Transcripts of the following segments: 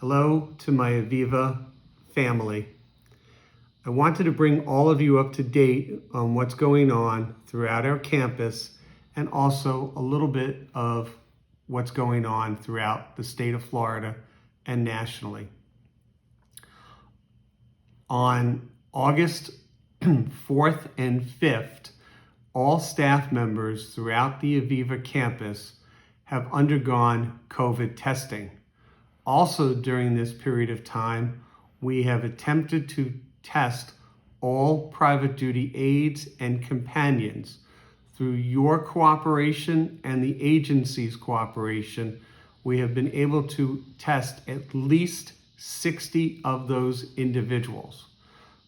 Hello to my Aviva family. I wanted to bring all of you up to date on what's going on throughout our campus and also a little bit of what's going on throughout the state of Florida and nationally. On August 4th and 5th, all staff members throughout the Aviva campus have undergone COVID testing. Also, during this period of time, we have attempted to test all private duty aides and companions. Through your cooperation and the agency's cooperation, we have been able to test at least 60 of those individuals.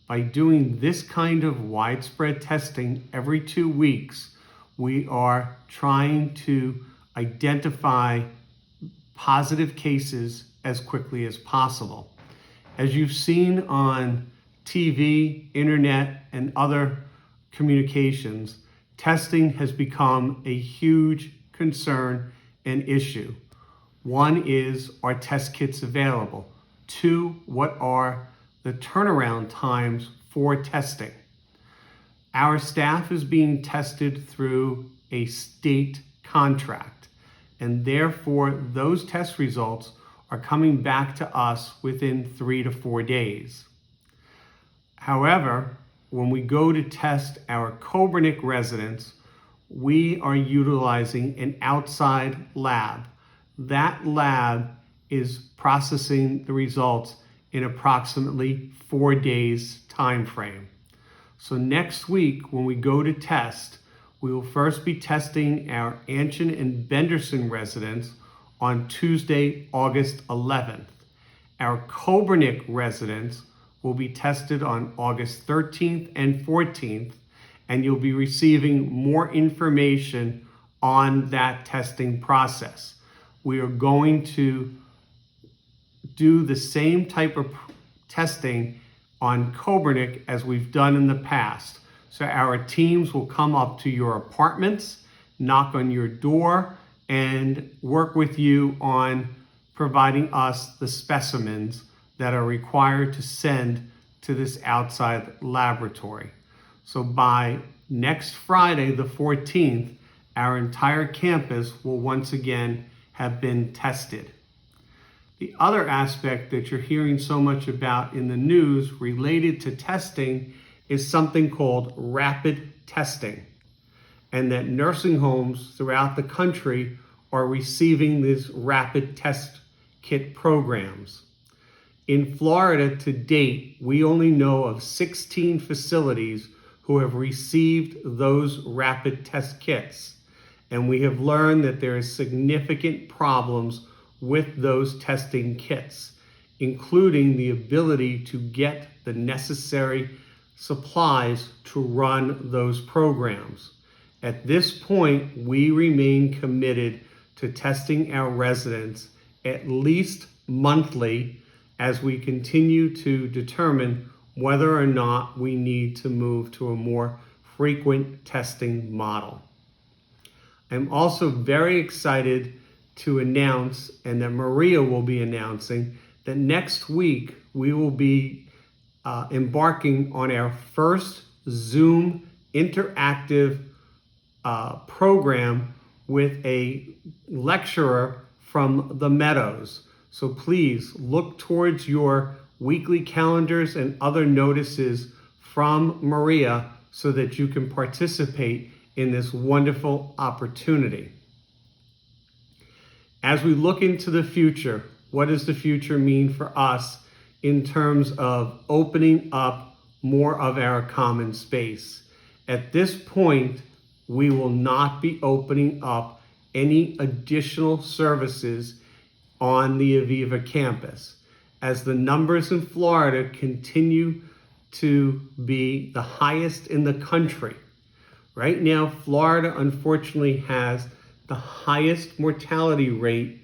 By doing this kind of widespread testing every 2 weeks, we are trying to identify positive cases as quickly as possible. As you've seen on TV, internet, and other communications, testing has become a huge concern and issue. One is, are test kits available? 2, what are the turnaround times for testing? Our staff is being tested through a state contract, and therefore those test results are coming back to us within 3 to 4 days. However, when we go to test our Kobernik residents, we are utilizing an outside lab. That lab is processing the results in approximately 4 days time frame. So next week, when we go to test, we will first be testing our Anshin and Benderson residents on Tuesday, August 11th. Our Kobernik residents will be tested on August 13th and 14th, and you'll be receiving more information on that testing process. We are going to do the same type of testing on Kobernik as we've done in the past. So our teams will come up to your apartments, knock on your door, and work with you on providing us the specimens that are required to send to this outside laboratory. So by next Friday, the 14th, our entire campus will once again have been tested. The other aspect that you're hearing so much about in the news related to testing is something called rapid testing, and that nursing homes throughout the country are receiving these rapid test kit programs. In Florida to date, we only know of 16 facilities who have received those rapid test kits, and we have learned that there is significant problems with those testing kits, including the ability to get the necessary supplies to run those programs. At this point, we remain committed to testing our residents at least monthly as we continue to determine whether or not we need to move to a more frequent testing model. I'm also very excited to announce, and that Maria will be announcing, that next week we will be embarking on our first Zoom interactive program with a lecturer from the Meadows. So please look towards your weekly calendars and other notices from Maria so that you can participate in this wonderful opportunity. As we look into the future, what does the future mean for us in terms of opening up more of our common space? At this point, we will not be opening up any additional services on the Aviva campus, as the numbers in Florida continue to be the highest in the country. Right now, Florida unfortunately has the highest mortality rate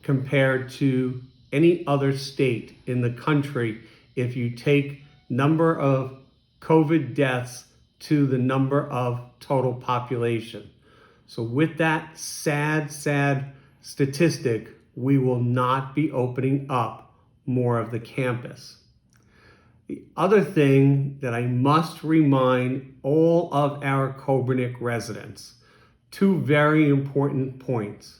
compared to any other state in the country if you take number of COVID deaths to the number of total population. So with that sad statistic, we will not be opening up more of the campus. The other thing that I must remind all of our Kobernik residents, two very important points.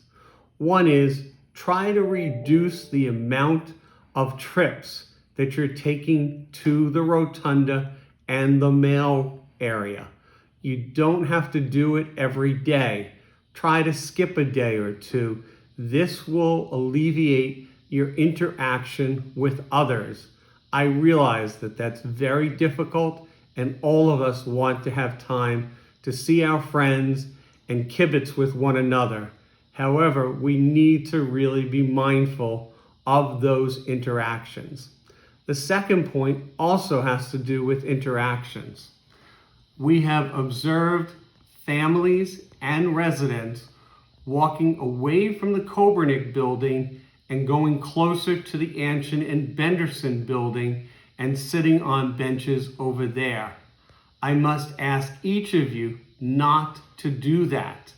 One is try to reduce the amount of trips that you're taking to the rotunda and the mail area. You don't have to do it every day. Try to skip a day or two. This will alleviate your interaction with others. I realize that that's very difficult, and all of us want to have time to see our friends and kibitz with one another. However, we need to really be mindful of those interactions. The second point also has to do with interactions. We have observed families and residents walking away from the Kobernik building and going closer to the Anshin and Benderson building and sitting on benches over there. I must ask each of you not to do that.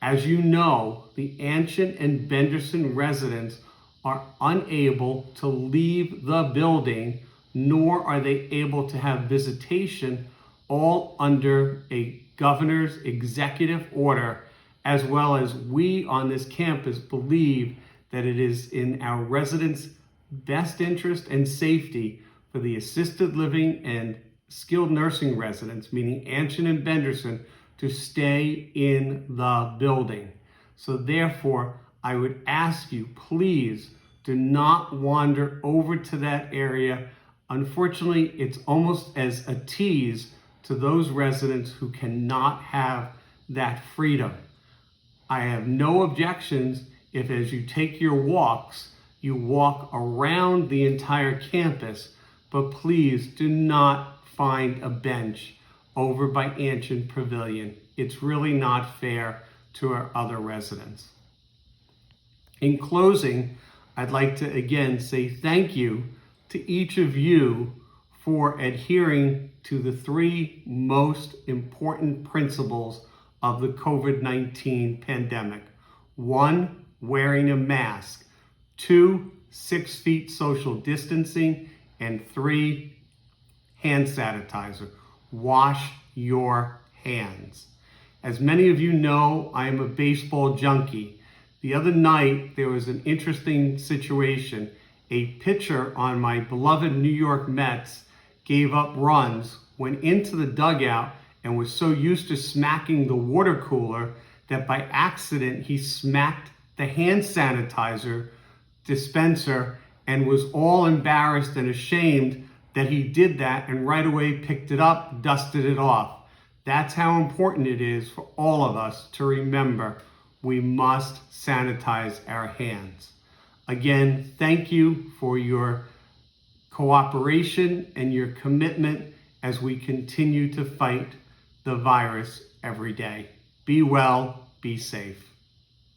As you know, the Anshin and Benderson residents are unable to leave the building, nor are they able to have visitation, all under a governor's executive order, as well as we on this campus believe that it is in our residents' best interest and safety for the assisted living and skilled nursing residents, meaning Anshin and Benderson, to stay in the building. So therefore, I would ask you, please do not wander over to that area. Unfortunately, it's almost as a tease to those residents who cannot have that freedom. I have no objections if, as you take your walks, you walk around the entire campus, but please do not find a bench over by Anshin Pavilion. It's really not fair to our other residents. In closing, I'd like to again say thank you to each of you for adhering to the three most important principles of the COVID-19 pandemic. 1, wearing a mask. 2, 6 feet social distancing. And 3, hand sanitizer. Wash your hands. As many of you know, I am a baseball junkie. The other night, there was an interesting situation. A pitcher on my beloved New York Mets gave up runs, went into the dugout, and was so used to smacking the water cooler that by accident he smacked the hand sanitizer dispenser and was all embarrassed and ashamed that he did that, and right away picked it up, dusted it off. That's how important it is for all of us to remember we must sanitize our hands. Again, thank you for your cooperation and your commitment as we continue to fight the virus every day. Be well, be safe.